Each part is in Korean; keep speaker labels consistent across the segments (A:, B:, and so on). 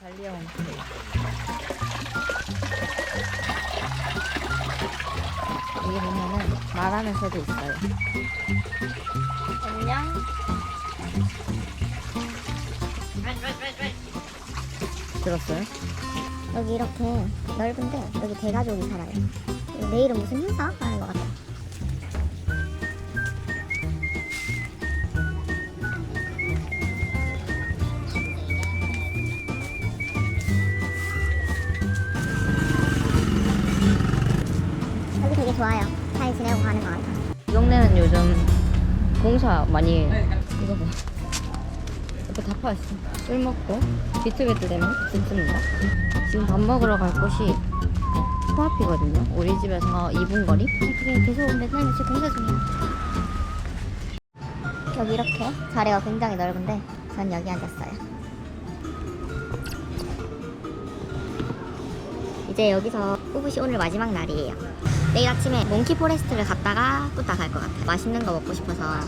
A: 달리아 홈스테이. 여기 보면은 말하면서도 있어요. 안녕. 들었어요?
B: 여기 이렇게 넓은데 여기 대가족이 살아요. 내일은 무슨 행사 하는 것 같아요. 여기 되게 좋아요. 잘 지내고 가는 것 같아요.
A: 이 동네는 요즘 공사 많이 해요. 이거 봐. 이렇게 다 파였어. 술 먹고 비틀비틀 되면 진짜입니다. 지금 밥 먹으러 갈 곳이 코앞이거든요. 우리 집에서 2분 거리?
B: 되게 계속 맨날 며칠 공사 중이에요. 여기 이렇게 자리가 굉장히 넓은데 전 여기 앉았어요. 이제 여기서 뿌붓이 오늘 마지막 날이에요. 내일 아침에 몽키 포레스트를 갔다가 뚜따 갈 것 같아요. 맛있는 거 먹고 싶어서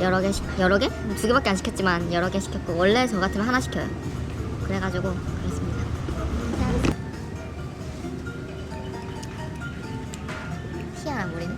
B: 여러 개? 2개밖에 안 시켰지만 여러 개 시켰고, 원래 저 같으면 하나 시켜요. 그래가지고 그렇습니다. 희한한 물이네.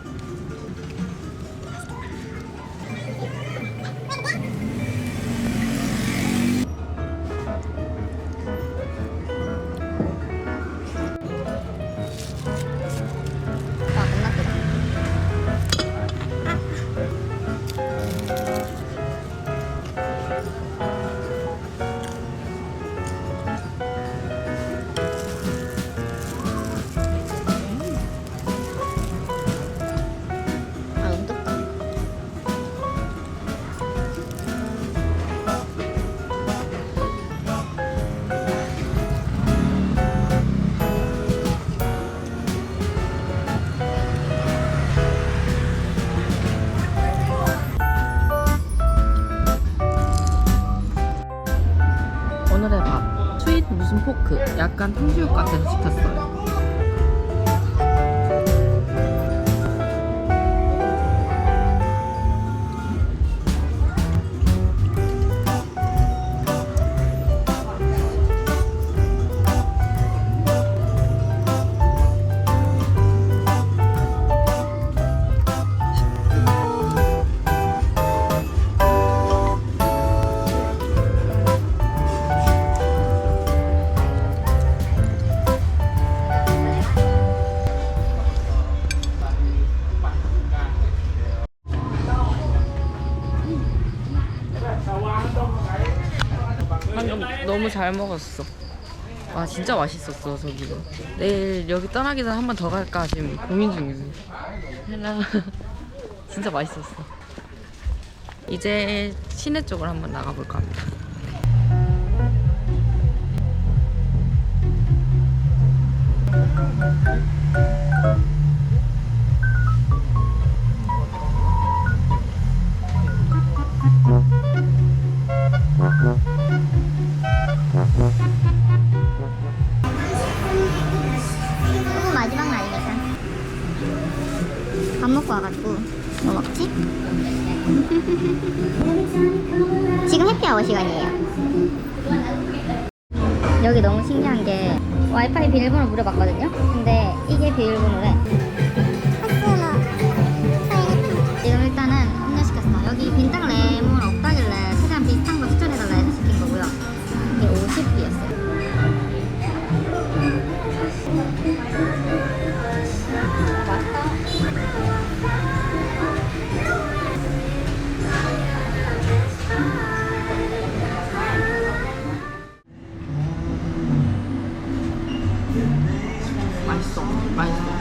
A: 오늘의 밥. 스윗 무슨 포크. 약간 탕수육 같아서 시켰어요. 방금 너무 잘 먹었어. 와 진짜 맛있었어 저기는. 내일 여기 떠나기 전에 한 번 더 갈까 지금 고민 중이에요. 헬라 진짜 맛있었어. 이제 시내 쪽으로 한번 나가볼까 합니다.
B: 오늘 마지막 날이니까 밥 먹고 와가지고 뭐 먹지? 지금 해피아워 시간이에요. 여기 너무 신기한 게 와이파이 비밀번호 물어봤거든요. 근데 이게 비밀번호래. 지금 일단은 음료시켰어. 여기 빈당 레몬 없다길래 최대한 비슷한 거 추천해달라 해서 시킨 거고요. 이게 50비였어요.
A: 맛있어. 맛있어.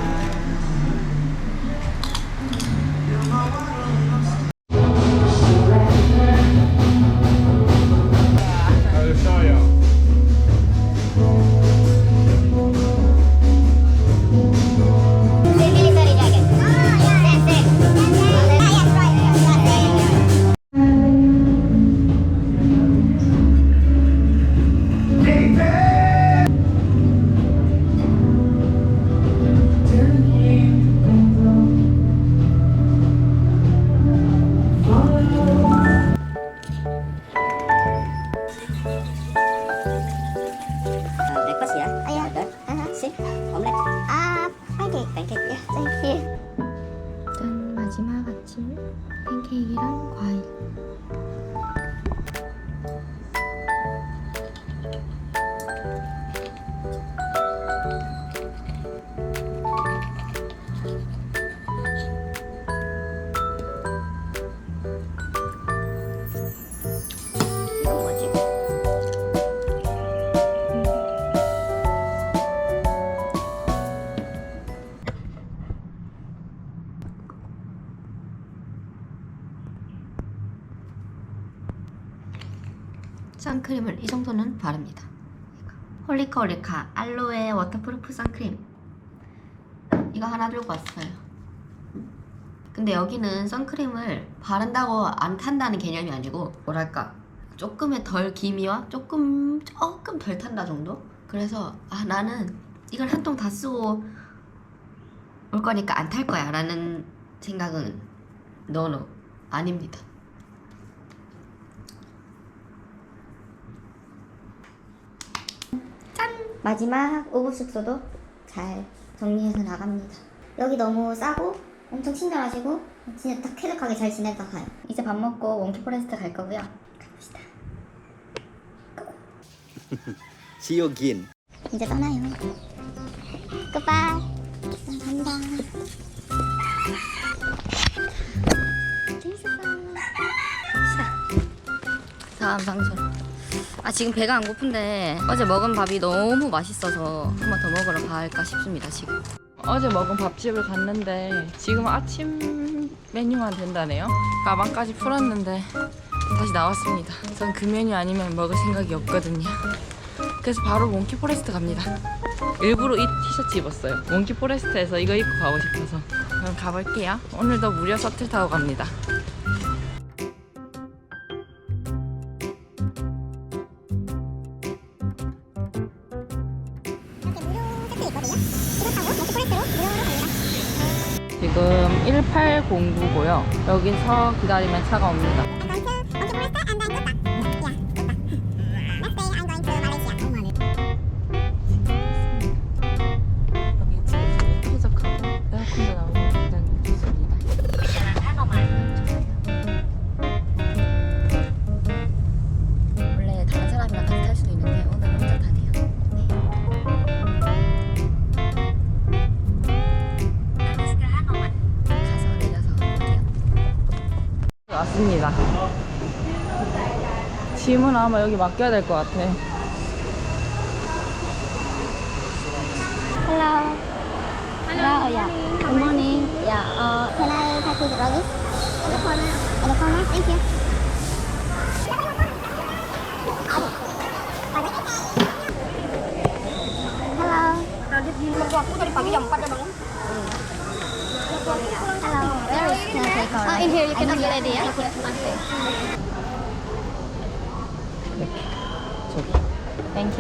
B: 팬케이크야. 땡큐. 짠, 마지막 아침 팬케이크랑 과일. 이건 뭐지? 선크림을 이 정도는 바릅니다. 홀리카 홀리카 알로에 워터프루프 선크림, 이거 하나 들고 왔어요. 근데 여기는 선크림을 바른다고 안 탄다는 개념이 아니고 뭐랄까 조금의 덜 기미와 조금 덜 탄다 정도? 그래서 나는 이걸 한 통 다 쓰고 올 거니까 안 탈 거야 라는 생각은 노 아닙니다. 짠! 마지막 오브 숙소도 잘 정리해서 나갑니다. 여기 너무 싸고 엄청 친절하시고 진짜 딱 쾌적하게 잘 지내다 가요. 이제 밥 먹고 몽키 포레스트 갈 거고요. 가봅시다.
C: See you again.
B: 이제 떠나요. 굿바이. 간다. 재밌었어. 갑시다. 다음 장소로. 지금 배가 안 고픈데 어제 먹은 밥이 너무 맛있어서 한 번 더 먹으러 갈까 싶습니다. 지금
D: 어제 먹은 밥집을 갔는데 지금 아침 메뉴만 된다네요. 가방까지 풀었는데 다시 나왔습니다. 전 그 메뉴 아니면 먹을 생각이 없거든요. 그래서 바로 몽키 포레스트 갑니다. 일부러 이 티셔츠 입었어요. 몽키 포레스트에서 이거 입고 가고 싶어서. 그럼 가볼게요. 오늘도 무료 셔틀 타고 갑니다. 지금 1809고요. 여기서 기다리면 차가 옵니다. 여기 지금 되게 쾌적하고 에어컨도 나오고 굉장히 좋습니다.
B: 원래 다른 사람이랑 같이 탈 수도 있는데 오늘 혼자 타네요. 가서 내려서 올게요.
D: 왔습니다. 짐은 아마 여기 맡겨야 될 것 같아.
B: Hello. Hello. Yeah. Good morning. Yeah. Can I package the luggage? At the corner. At the corner. Thank you. Hello. Hello. Where is can I take our? In here. You can be ready. Yeah.
D: 저기. 땡큐.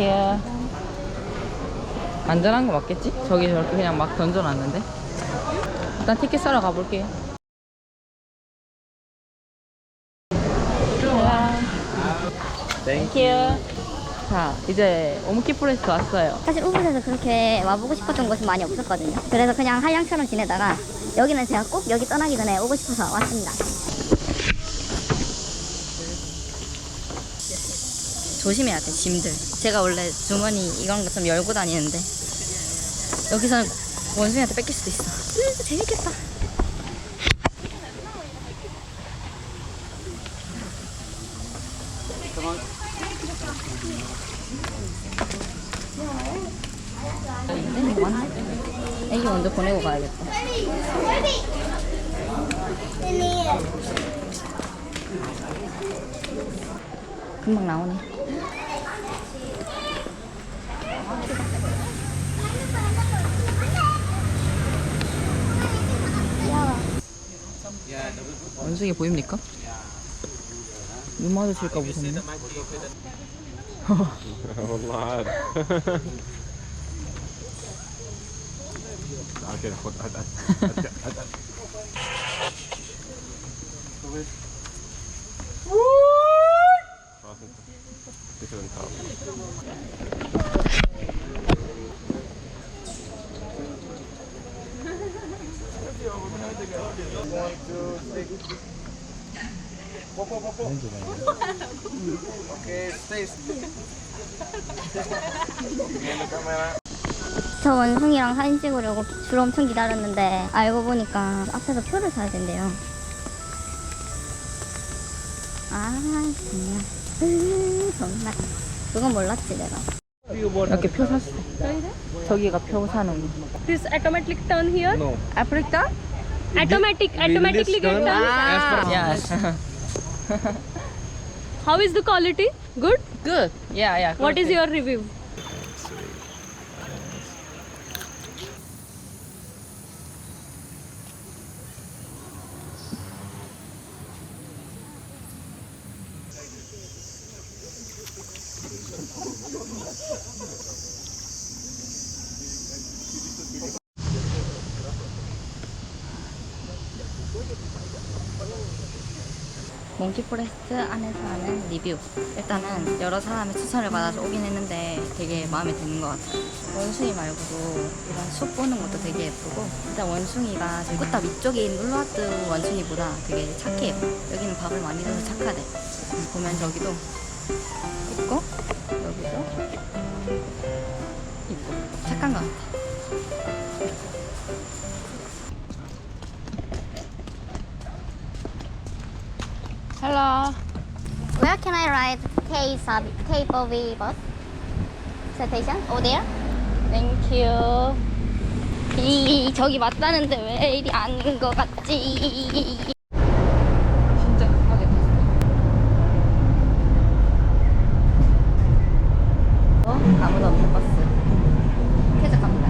D: 안전한 거 맞겠지? 저기 저렇게 그냥 막 던져놨는데. 일단 티켓 사러 가볼게요. 땡큐. 자, 이제 몽키 포레스트 왔어요.
B: 사실 우붓에서 그렇게 와보고 싶었던 곳은 많이 없었거든요. 그래서 그냥 한량처럼 지내다가 여기는 제가 꼭 여기 떠나기 전에 오고 싶어서 왔습니다. 조심해야 돼, 짐들. 제가 원래 주머니 이런 거 좀 열고 다니는데 여기서는 원숭이한테 뺏길 수도 있어. 재밌겠다. 애기 먼저 보내고 가야겠다. 금방 나오네.
D: 원숭이 보입니까? 눈 마주칠까 무섭네.
E: والله تعال كده خد هات خلاص انت كده انت
B: 저 원숭이랑 사진 찍으려고 줄 엄청 기다렸는데 알고 보니까 앞에서 표를 사야 된대요. 아 정말 정말 그건 몰랐지 내가.
D: 이렇게 표 샀어. 저기가 표 사는 거.
F: This automatic turn here.
E: No.
D: 아프리카?
F: Automatically get turn.
D: Yes.
F: How is the quality? Good.
D: Good. Yeah, yeah.
F: What is your review?
A: 몽키 포레스트 안에서 하는 리뷰. 일단은 여러 사람의 추천을 받아서 오긴 했는데 되게 마음에 드는 것 같아요. 원숭이 말고도 이런 숲 보는 것도 되게 예쁘고, 일단 원숭이가 저기 꾸따 위쪽에 있는 울루와트 원숭이보다 되게 착해요. 여기는 밥을 많이 줘서 착하대. 보면 저기도 있고 여기도 있고 착한 것 같아.
D: Hello.
B: Where can I ride K-Bobby bus station? Over there?
A: Thank you. 저기 맞다는데 왜 이리 아닌 것 같지?
D: 진짜 급하게 탔어.
A: 아무도 없는 버스. 쾌적합니다.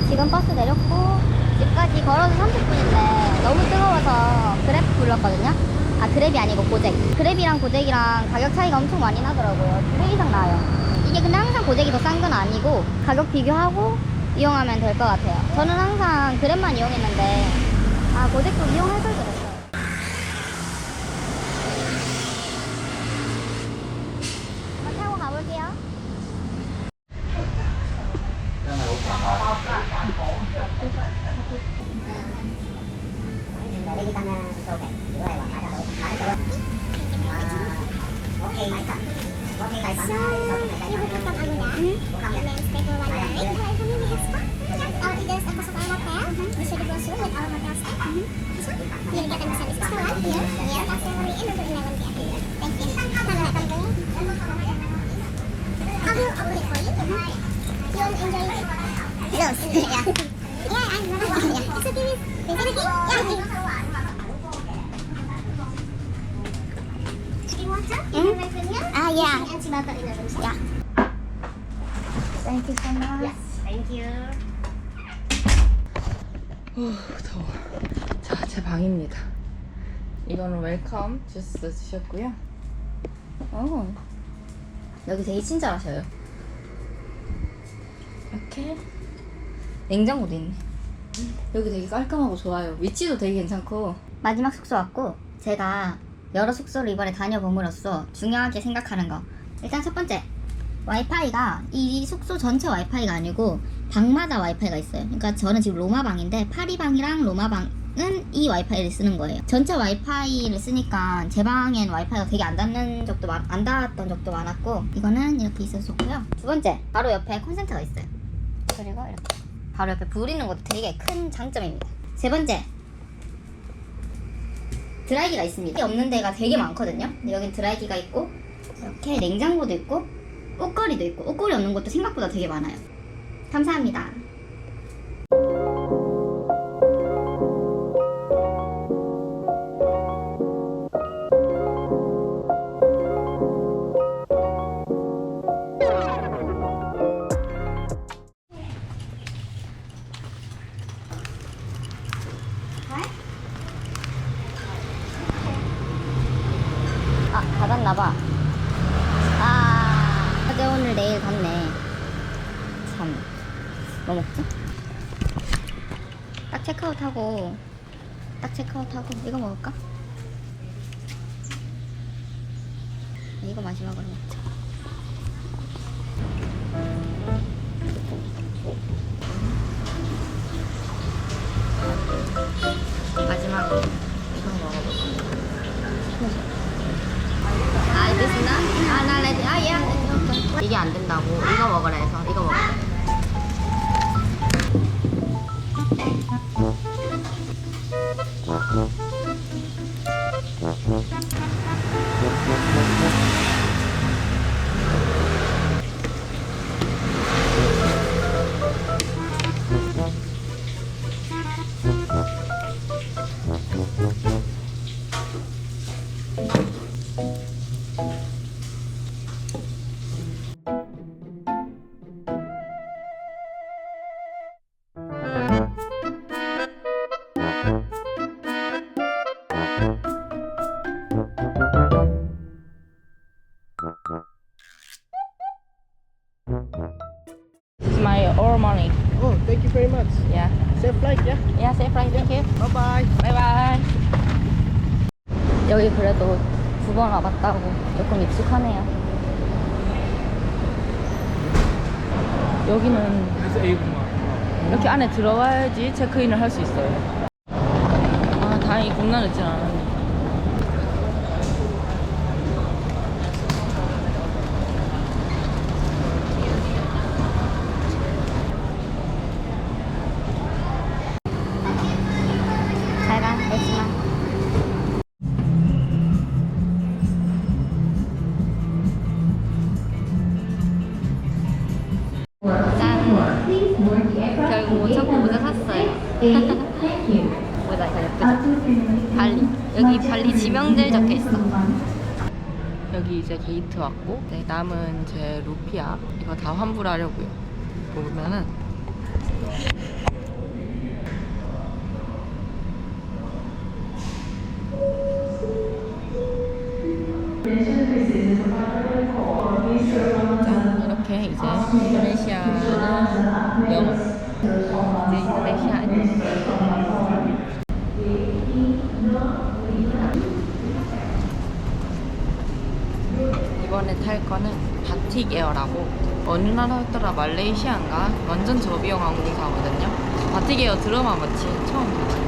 B: 지금 버스 내렸고 집까지 걸어서 30분인데 너무 뜨거워서 그랩 불렀거든요. 아 그랩이 아니고 고잭. 그랩이랑 고잭이랑 가격 차이가 엄청 많이 나더라고요. 2배 이상 나요. 이게 근데 항상 고잭이 더 싼 건 아니고 가격 비교하고 이용하면 될 것 같아요. 저는 항상 그랩만 이용했는데 아 고잭도 이용할 걸 그랬어요. 한번 타고 가볼게요. Ah, yeah. Yeah. Thank you so much. Yes, thank you.
D: 더워. 자, 제 방입니다. 이거는 웰컴 주스 주셨고요.
A: 여기 되게 친절하셔요.
D: 이렇게
A: 냉장고도 있네. 여기 되게 깔끔하고 좋아요. 위치도 되게 괜찮고.
B: 마지막 숙소 왔고 제가 여러 숙소를 이번에 다녀봄으로써 중요하게 생각하는 거. 일단 첫 번째, 와이파이가 이 숙소 전체 와이파이가 아니고 방마다 와이파이가 있어요. 그러니까 저는 지금 로마방인데 파리방이랑 로마방은 이 와이파이를 쓰는 거예요. 전체 와이파이를 쓰니까 제 방엔 와이파이가 되게 안 닿았던 적도 많았고 이거는 이렇게 있어서 좋고요. 두 번째, 바로 옆에 콘센트가 있어요. 그리고 이렇게 바로 옆에 불 있는 것도 되게 큰 장점입니다. 세 번째, 드라이기가 있습니다. 없는 데가 되게 많거든요. 근데 여긴 드라이기가 있고 이렇게 냉장고도 있고 옷걸이도 있고 옷걸이 없는 것도 생각보다 되게 많아요. 감사합니다. 끝났나봐. 아, 어제 오늘 내일 갔네. 참. 뭐 먹지? 딱 체크아웃하고 이거 먹을까? 이거 마지막으로 먹자. 마지막으로 이거 먹어볼까? 아, 이거 있나? 아, 나 레디. 아, 예. 이게 안 된다고. 이거 먹으라 해서 이거 먹을래.
D: It's my all money.
C: Oh, thank you very much.
D: Yeah.
C: Safe flight, yeah?
D: Yeah, safe flight. Thank you.
C: Bye bye.
D: Bye bye.
A: 여기 그래도 2번 와봤다고 조금 익숙하네요.
D: 여기는 이렇게 안에 들어가야지 체크인을 할 수 있어요. 아, 다행히 겁나 늦진 않았네.
B: 잘가, 내지마. 짠. 결국 못 찾고 모자 샀어요. 모자 이거 예쁘죠? 발리. 여기 발리 지명들 적혀 있어.
D: 여기 이제 게이트 왔고, 네, 남은 제 루피아 이거 다 환불하려고요. 보면은 짠, 이렇게 이제 인도네시아는 0. 이제 인도네시아 아니에요. 이번에 탈 거는 바틱 에어라고, 어느 나라였더라, 말레이시아인가? 완전 저비용 항공사거든요. 바틱 에어 들어만 마치 처음 봤어요.